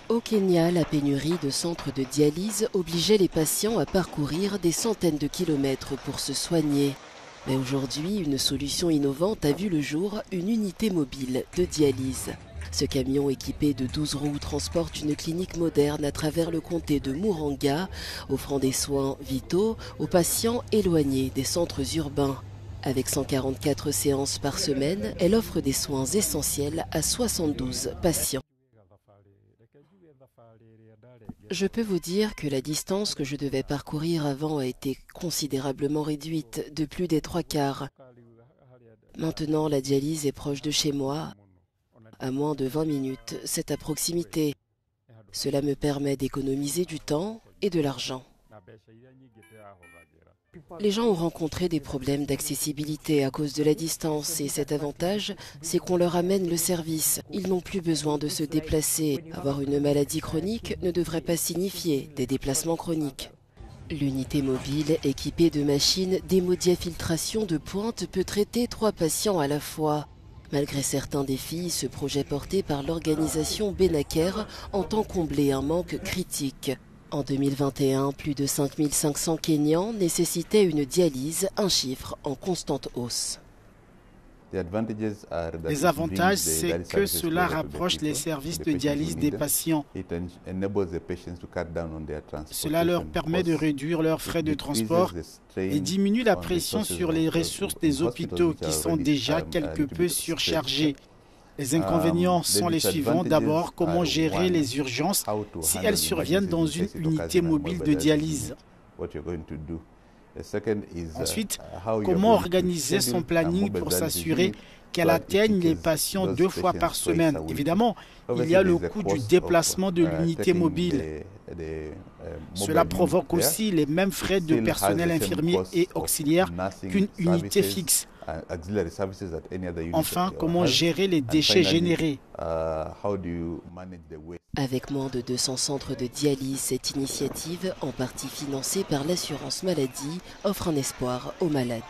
Au Kenya, la pénurie de centres de dialyse obligeait les patients à parcourir des centaines de kilomètres pour se soigner. Mais aujourd'hui, une solution innovante a vu le jour, une unité mobile de dialyse. Ce camion équipé de 12 roues transporte une clinique moderne à travers le comté de Murang'a, offrant des soins vitaux aux patients éloignés des centres urbains. Avec 144 séances par semaine, elle offre des soins essentiels à 72 patients. Je peux vous dire que la distance que je devais parcourir avant a été considérablement réduite, de plus des 3/4. Maintenant, la dialyse est proche de chez moi, à moins de 20 minutes, c'est à proximité. Cela me permet d'économiser du temps et de l'argent. Les gens ont rencontré des problèmes d'accessibilité à cause de la distance et cet avantage, c'est qu'on leur amène le service. Ils n'ont plus besoin de se déplacer. Avoir une maladie chronique ne devrait pas signifier des déplacements chroniques. L'unité mobile équipée de machines d'hémodiafiltration de pointe peut traiter 3 patients à la fois. Malgré certains défis, ce projet porté par l'organisation Benaker entend combler un manque critique. En 2021, plus de 5500 Kenyans nécessitaient une dialyse, un chiffre en constante hausse. Les avantages, c'est que cela rapproche les services de dialyse des patients. Cela leur permet de réduire leurs frais de transport et diminue la pression sur les ressources des hôpitaux qui sont déjà quelque peu surchargés. Les inconvénients sont les suivants. D'abord, comment gérer les urgences si elles surviennent dans une unité mobile de dialyse. Ensuite, comment organiser son planning pour s'assurer qu'elle atteigne les patients 2 fois par semaine. Évidemment, il y a le coût du déplacement de l'unité mobile. Cela provoque aussi les mêmes frais de personnel infirmier et auxiliaire qu'une unité fixe. Enfin, comment gérer les déchets générés? Avec moins de 200 centres de dialyse, cette initiative, en partie financée par l'assurance maladie, offre un espoir aux malades.